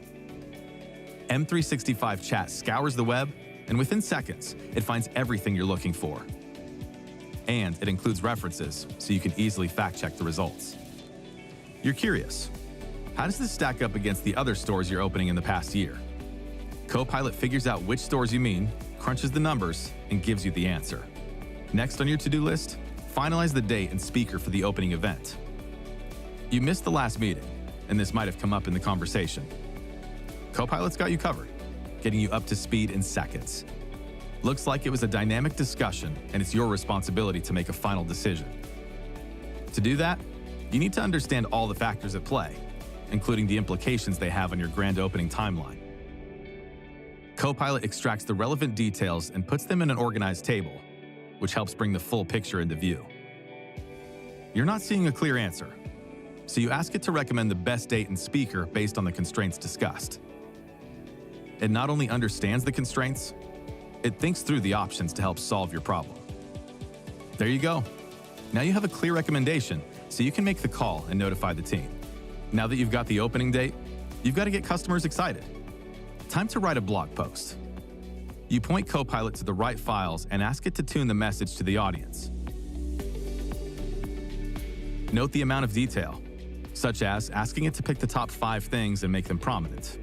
Speaker 3: M365 Chat scours the web, and within seconds, it finds everything you're looking for. And it includes references, so you can easily fact-check the results. You're curious, how does this stack up against the other stores you're opening in the past year? Copilot figures out which stores you mean, crunches the numbers, and gives you the answer. Next on your to-do list, finalize the date and speaker for the opening event. You missed the last meeting, and this might have come up in the conversation. Copilot's got you covered, getting you up to speed in seconds. Looks like it was a dynamic discussion, and it's your responsibility to make a final decision. To do that, you need to understand all the factors at play, including the implications they have on your grand opening timeline. Copilot extracts the relevant details and puts them in an organized table, which helps bring the full picture into view. You're not seeing a clear answer, so you ask it to recommend the best date and speaker based on the constraints discussed. It not only understands the constraints, it thinks through the options to help solve your problem. There you go. Now you have a clear recommendation, so you can make the call and notify the team. Now that you've got the opening date, you've got to get customers excited. Time to write a blog post. You point Copilot to the right files and ask it to tune the message to the audience. Note the amount of detail, such as asking it to pick the top 5 things and make them prominent.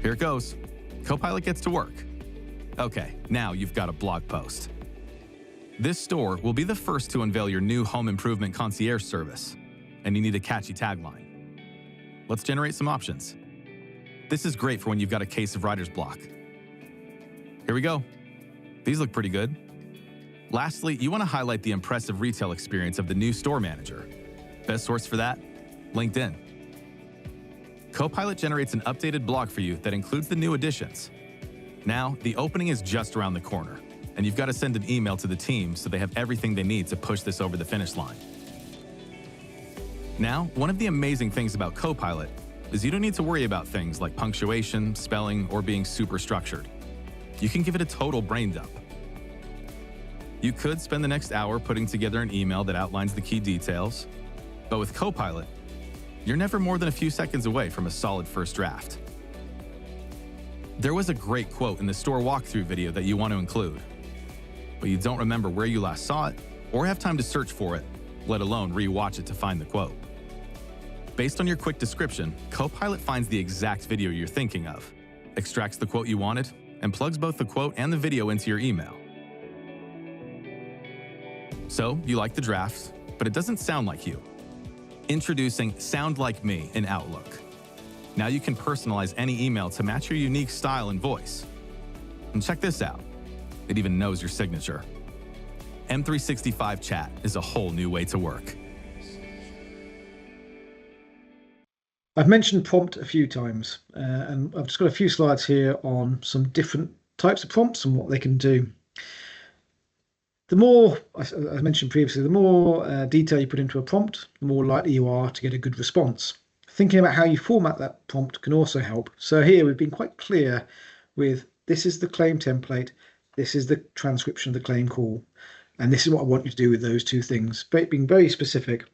Speaker 3: Here it goes. Copilot gets to work. Okay, now you've got a blog post. This store will be the first to unveil your new home improvement concierge service, and you need a catchy tagline. Let's generate some options. This is great for when you've got a case of writer's block. Here we go. These look pretty good. Lastly, you want to highlight the impressive retail experience of the new store manager. Best source for that? LinkedIn. Copilot generates an updated blog for you that includes the new additions. Now, the opening is just around the corner, and you've got to send an email to the team so they have everything they need to push this over the finish line. Now, one of the amazing things about Copilot is you don't need to worry about things like punctuation, spelling, or being super structured. You can give it a total brain dump. You could spend the next hour putting together an email that outlines the key details, but with Copilot, you're never more than a few seconds away from a solid first draft. There was a great quote in the store walkthrough video that you want to include, but you don't remember where you last saw it or have time to search for it, let alone re-watch it to find the quote. Based on your quick description, Copilot finds the exact video you're thinking of, extracts the quote you wanted, and plugs both the quote and the video into your email. So you like the drafts, but it doesn't sound like you. Introducing Sound Like Me in Outlook. Now you can personalize any email to match your unique style and voice. And check this out. It even knows your signature. M365 Chat is a whole new way to work.
Speaker 1: I've mentioned prompt a few times, and I've just got a few slides here on some different types of prompts and what they can do. The more, as I mentioned previously, the more detail you put into a prompt, the more likely you are to get a good response. Thinking about how you format that prompt can also help. So here we've been quite clear with this is the claim template, this is the transcription of the claim call, and this is what I want you to do with those two things, being very specific.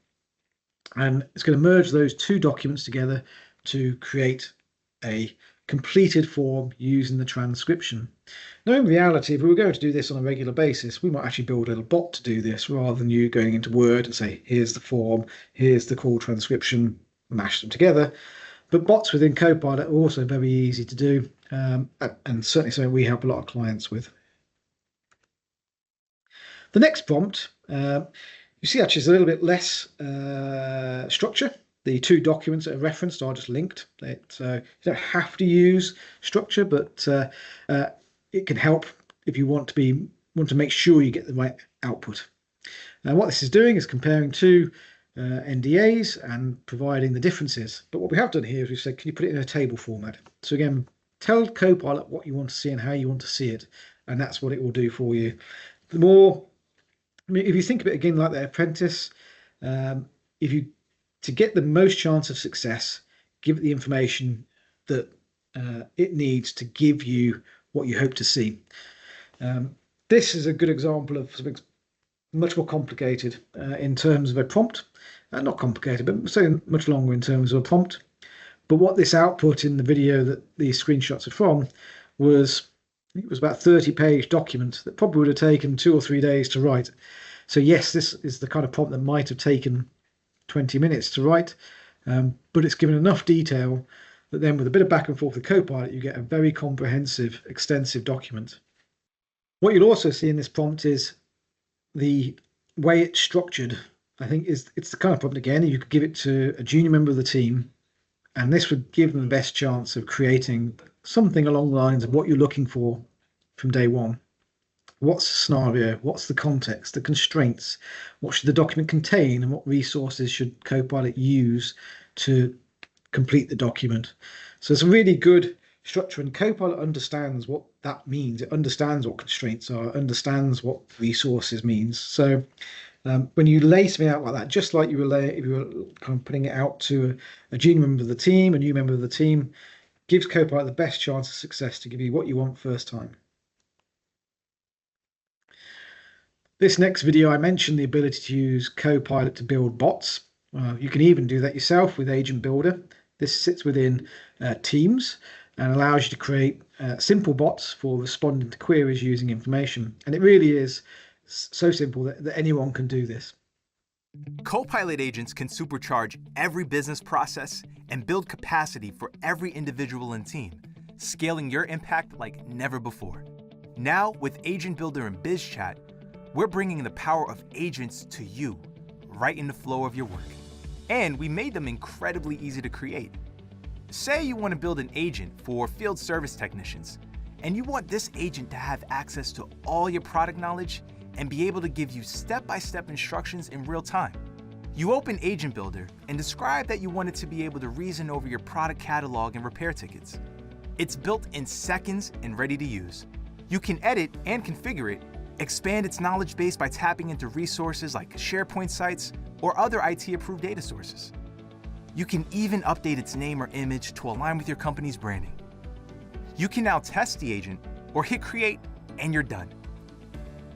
Speaker 1: And it's going to merge those two documents together to create a completed form using the transcription. Now, in reality, if we were going to do this on a regular basis, we might actually build a little bot to do this rather than you going into Word and say, here's the form, here's the call transcription, mash them together. But bots within Copilot are also very easy to do, and certainly something we help a lot of clients with. The next prompt, you see actually is a little bit less structure. The two documents that are referenced are just linked. You don't have to use structure, but it can help if you want to make sure you get the right output. Now, what this is doing is comparing two NDAs and providing the differences. But what we have done here is we've said, can you put it in a table format? So again, tell Copilot what you want to see and how you want to see it, and that's what it will do for you. The more, I mean, if you think of it again like The Apprentice, to get the most chance of success, give it the information that it needs to give you what you hope to see. This is a good example of something much more complicated in terms of a prompt. Not complicated, but so much longer in terms of a prompt. But what this output in the video that these screenshots are from was, I think it was about a 30-page document that probably would have taken 2 or 3 days to write. So yes, this is the kind of prompt that might have taken 20 minutes to write, but it's given enough detail that then with a bit of back and forth with Copilot, you get a very comprehensive, extensive document. What you'll also see in this prompt is the way it's structured. I think it's the kind of prompt, again, you could give it to a junior member of the team, and this would give them the best chance of creating something along the lines of what you're looking for from day one. What's the scenario? What's the context, the constraints? What should the document contain, and what resources should Copilot use to complete the document? So it's a really good structure, and Copilot understands what that means. It understands what constraints are, understands what resources means. So when you lay something out like that, just like you were if you were kind of putting it out to a junior member of the team, a new member of the team, gives Copilot the best chance of success to give you what you want first time. This next video, I mentioned the ability to use Copilot to build bots. You can even do that yourself with Agent Builder. This sits within Teams and allows you to create simple bots for responding to queries using information. And it really is so simple that anyone can do this.
Speaker 4: Copilot agents can supercharge every business process and build capacity for every individual and team, scaling your impact like never before. Now, with Agent Builder and BizChat, we're bringing the power of agents to you, right in the flow of your work. And we made them incredibly easy to create. Say you want to build an agent for field service technicians, and you want this agent to have access to all your product knowledge and be able to give you step-by-step instructions in real time. You open Agent Builder and describe that you want it to be able to reason over your product catalog and repair tickets. It's built in seconds and ready to use. You can edit and configure it, expand its knowledge base by tapping into resources like SharePoint sites or other IT-approved data sources. You can even update its name or image to align with your company's branding. You can now test the agent or hit create and you're done.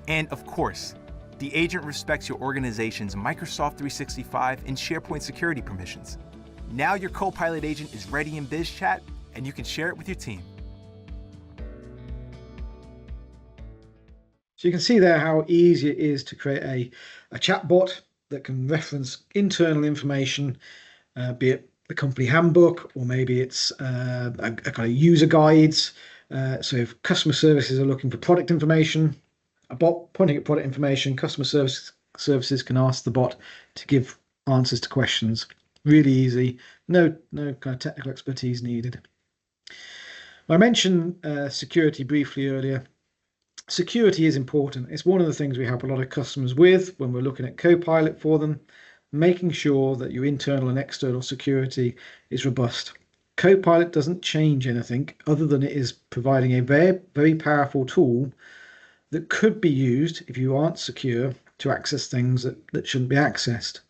Speaker 4: And of course, the agent respects your organization's Microsoft 365 and SharePoint security permissions. Now your Copilot agent is ready in BizChat and you can share it with your team.
Speaker 1: So you can see there how easy it is to create a chatbot that can reference internal information, be it the company handbook, or maybe it's a kind of user guides, So if customer services are looking for product information, a bot pointing at product information, services can ask the bot to give answers to questions. Really easy, no kind of technical expertise needed. I mentioned security briefly earlier. Security is important. It's one of the things we help a lot of customers with when we're looking at Copilot for them, making sure that your internal and external security is robust. Copilot doesn't change anything other than it is providing a very powerful tool that could be used if you aren't secure to access things that shouldn't be accessed.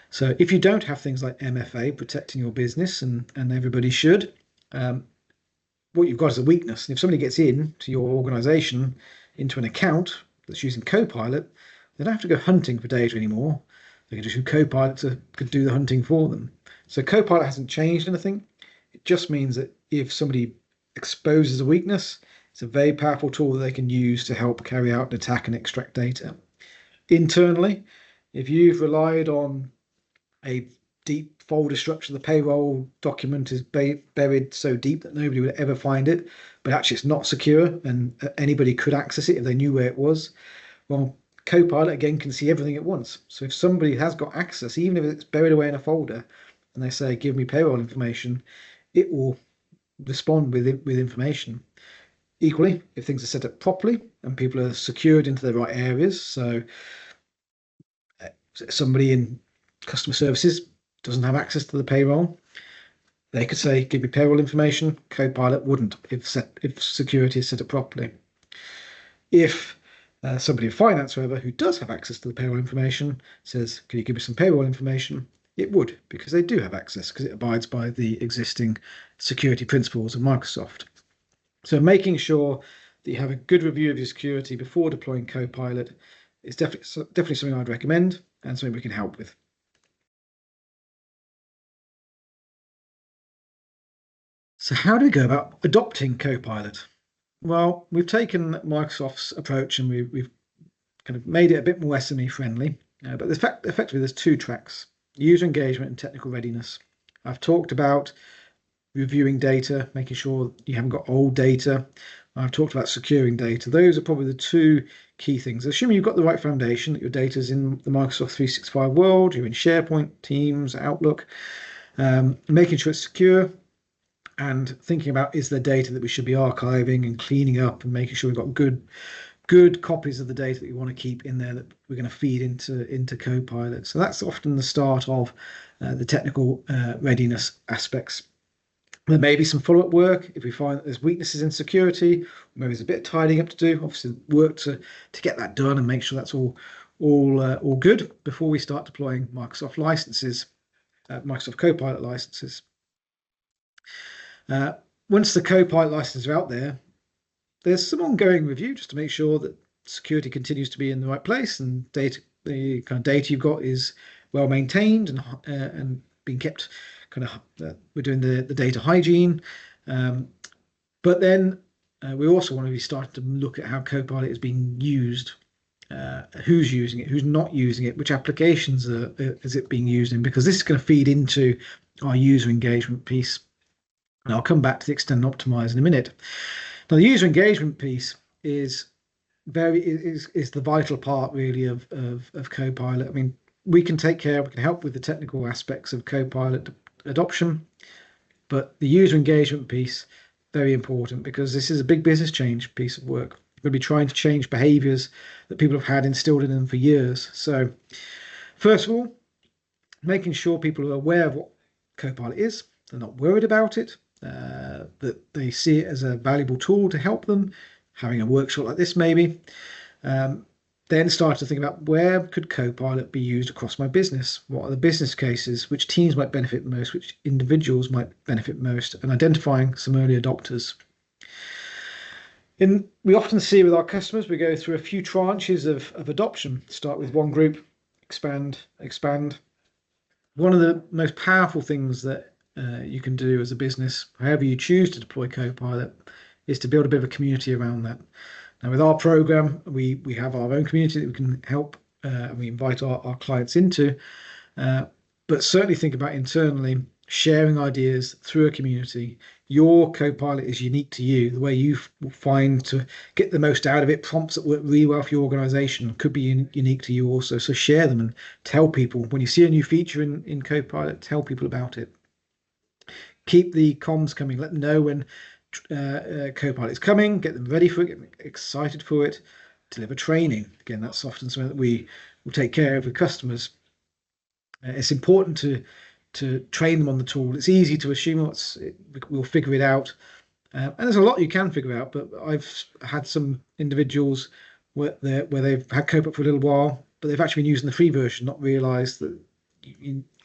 Speaker 1: So if you don't have things like MFA protecting your business, and everybody should, what you've got is a weakness. And if somebody gets in to your organization into an account that's using Copilot, they don't have to go hunting for data anymore. They can just use Copilot to could do the hunting for them. So Copilot hasn't changed anything. It just means that if somebody exposes a weakness, it's a very powerful tool that they can use to help carry out an attack and extract data. Internally, if you've relied on a deep folder structure, the payroll document is buried so deep that nobody would ever find it, but actually it's not secure and anybody could access it if they knew where it was. Well, Copilot again can see everything at once. So if somebody has got access, even if it's buried away in a folder, and they say, give me payroll information, it will respond with information. Equally, if things are set up properly and people are secured into the right areas, so somebody in customer services doesn't have access to the payroll, they could say, give me payroll information. Copilot wouldn't if security is set up properly. If somebody in finance, however, who does have access to the payroll information says, can you give me some payroll information? It would, because they do have access, because it abides by the existing security principles of Microsoft. So making sure that you have a good review of your security before deploying Copilot is definitely something I'd recommend and something we can help with. So how do we go about adopting Copilot? Well, we've taken Microsoft's approach and we've kind of made it a bit more SME friendly, but effectively there's two tracks: user engagement and technical readiness. I've talked about reviewing data, making sure you haven't got old data. I've talked about securing data. Those are probably the two key things. Assuming you've got the right foundation, that your data is in the Microsoft 365 world, you're in SharePoint, Teams, Outlook, making sure it's secure, and thinking about, is there data that we should be archiving and cleaning up and making sure we've got good copies of the data that we want to keep in there that we're going to feed into Copilot. So that's often the start of the technical readiness aspects. There may be some follow-up work if we find that there's weaknesses in security, maybe there's a bit of tidying up to do. Obviously, work to get that done and make sure that's all good before we start deploying Microsoft licenses, Microsoft Copilot licenses. Once the Copilot licenses are out there, there's some ongoing review just to make sure that security continues to be in the right place and the kind of data you've got is well maintained and being kept. We're doing the data hygiene, but then we also want to be starting to look at how Copilot is being used, who's using it, who's not using it, which applications is it being used in, because this is going to feed into our user engagement piece. And I'll come back to the extend and optimize in a minute. Now, the user engagement piece is the vital part really of Copilot. I mean, we can help with the technical aspects of Copilot adoption, but the user engagement piece, very important, because this is a big business change piece of work. We're going to be trying to change behaviors that people have had instilled in them for years. So first of all, making sure people are aware of what Copilot is, they're not worried about it, that they see it as a valuable tool to help them, having a workshop like this maybe. Then start to think about, where could Copilot be used across my business? What are the business cases? Which teams might benefit most? Which individuals might benefit most? And identifying some early adopters. We often see with our customers, we go through a few tranches of adoption. Start with one group, expand. One of the most powerful things that you can do as a business, however you choose to deploy Copilot, is to build a bit of a community around that. Now, with our program, we have our own community that we can help and we invite our clients into, but certainly think about internally sharing ideas through a community. Your Copilot is unique to you. The way you find to get the most out of it, prompts that work really well for your organization could be unique to you also. So share them and tell people. When you see a new feature in Copilot, tell people about it. Keep the comms coming. Let them know when Copilot is coming. Get them ready for it. Get them excited for it. Deliver training. Again, that's often something that we will take care of with customers. It's important to train them on the tool. It's easy to assume we'll figure it out. And there's a lot you can figure out, but I've had some individuals where they've had Copilot for a little while, but they've actually been using the free version, not realised that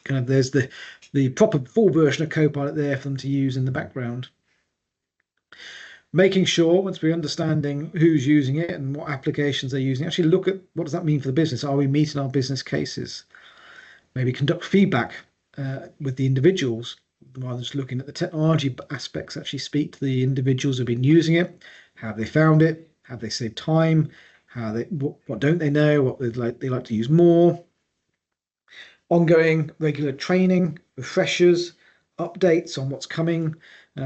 Speaker 1: there's the proper full version of Copilot there for them to use in the background. Making sure, once we're understanding who's using it and what applications they're using, actually look at what does that mean for the business. Are we meeting our business cases? Maybe conduct feedback with the individuals, rather than just looking at the technology aspects. Actually speak to the individuals who've been using it. How have they found it? Have they saved time? What don't they know? What they like to use more? Ongoing regular training, refreshers, updates on what's coming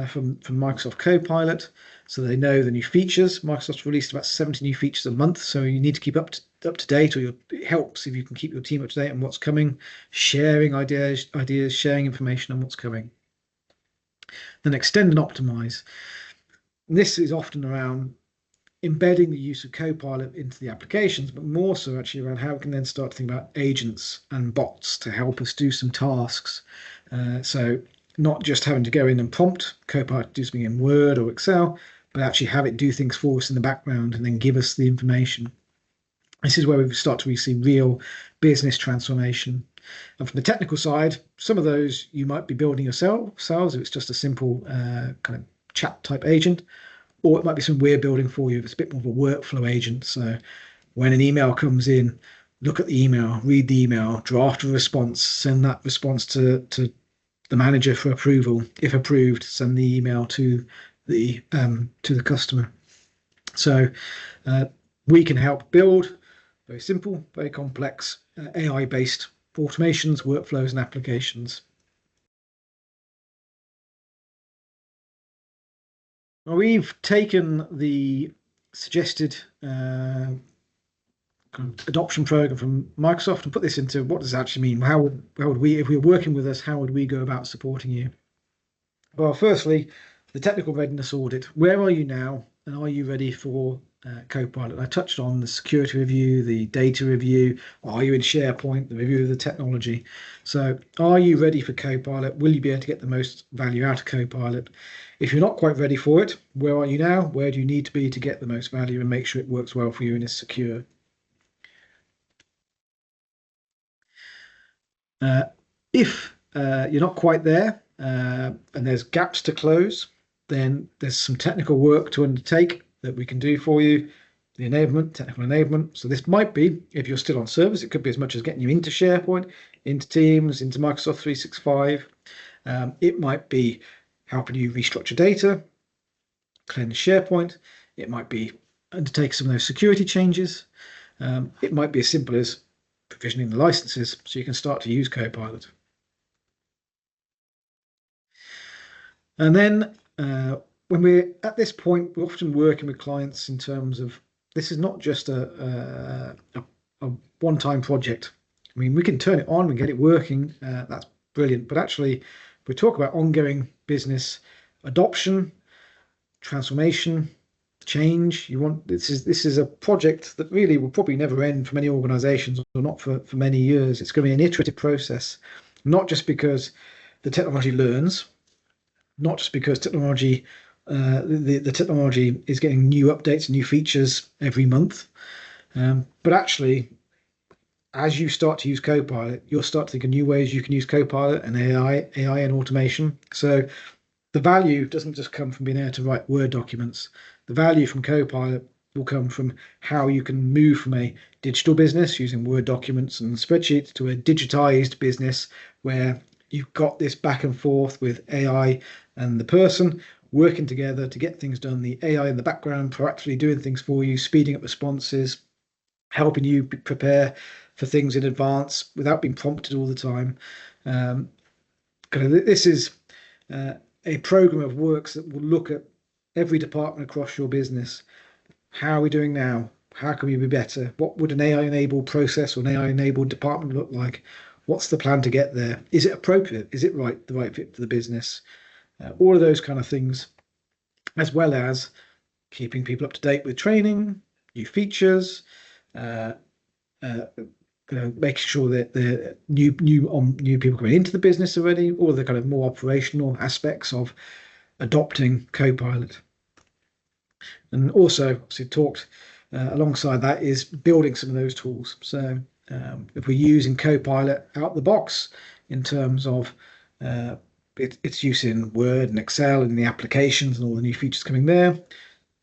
Speaker 1: from Microsoft Copilot, so they know the new features. Microsoft's released about 70 new features a month, so you need to keep up to date, or it helps if you can keep your team up to date on what's coming, sharing ideas, sharing information on what's coming. Then extend and optimize. This is often around embedding the use of Copilot into the applications, but more so actually around how we can then start to think about agents and bots to help us do some tasks. So not just having to go in and prompt Copilot to do something in Word or Excel, but actually have it do things for us in the background and then give us the information. This is where we start to really see real business transformation. And from the technical side, some of those you might be building yourselves if it's just a simple kind of chat type agent, or it might be something we're building for you if it's a bit more of a workflow agent. So when an email comes in, look at the email, read the email, draft a response, send that response to the manager for approval. If approved, send the email to the customer. So we can help build very simple, very complex AI-based automations, workflows, and applications. Well, we've taken the suggested adoption program from Microsoft and put this into what does it actually mean? How would we, if we were working with us, how would we go about supporting you? Well, firstly, the technical readiness audit. Where are you now, and are you ready for Copilot? I touched on the security review, the data review. Are you in SharePoint? The review of the technology. So, are you ready for Copilot? Will you be able to get the most value out of Copilot? If you're not quite ready for it, where are you now? Where do you need to be to get the most value and make sure it works well for you and is secure? If you're not quite there and there's gaps to close, then there's some technical work to undertake that we can do for you. The enablement, technical enablement. So this might be, if you're still on service, it could be as much as getting you into SharePoint, into Teams, into Microsoft 365. It might be helping you restructure data, cleanse SharePoint. It might be undertake some of those security changes. It might be as simple as provisioning the licenses so you can start to use Copilot. And then when we're at this point, we're often working with clients in terms of this is not just a one-time project. I mean, we can turn it on and get it working. That's brilliant. But actually, we talk about ongoing business adoption, transformation, change. This is a project that really will probably never end for many organizations, or not for many years. It's going to be an iterative process, not just because the technology learns, not just because technology the technology is getting new updates, new features every month, but actually as you start to use Copilot, you'll start to think of new ways you can use Copilot and AI and automation. So the value doesn't just come from being able to write Word documents. The value from Copilot will come from how you can move from a digital business using Word documents and spreadsheets to a digitized business where you've got this back and forth with AI and the person working together to get things done. The AI in the background proactively doing things for you, speeding up responses, helping you prepare for things in advance without being prompted all the time. This is a program of works that will look at every department across your business. How are we doing now? How can we be better? What would an AI-enabled process or an AI-enabled department look like? What's the plan to get there? Is it appropriate? Is it the right fit for the business? All of those kind of things, as well as keeping people up to date with training, new features, making sure that the new people coming into the business already, all the kind of more operational aspects of adopting Copilot. And also, obviously, talked alongside that is building some of those tools. So if we're using Copilot out the box in terms of its use in Word and Excel and the applications and all the new features coming there,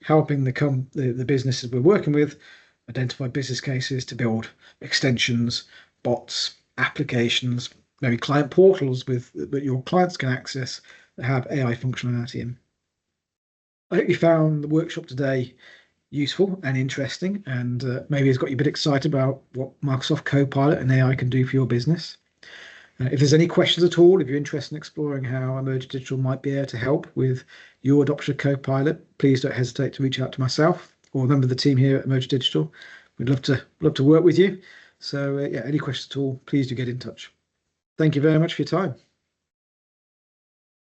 Speaker 1: helping the businesses we're working with identify business cases to build extensions, bots, applications, maybe client portals that your clients can access that have AI functionality in. I hope you found the workshop today useful and interesting, and maybe it's got you a bit excited about what Microsoft Copilot and AI can do for your business. If there's any questions at all, if you're interested in exploring how Emergent Digital might be able to help with your adoption of Copilot, please don't hesitate to reach out to myself or a member of the team here at Emergent Digital. We'd love to work with you. So yeah, any questions at all, please do get in touch. Thank you very much for your time.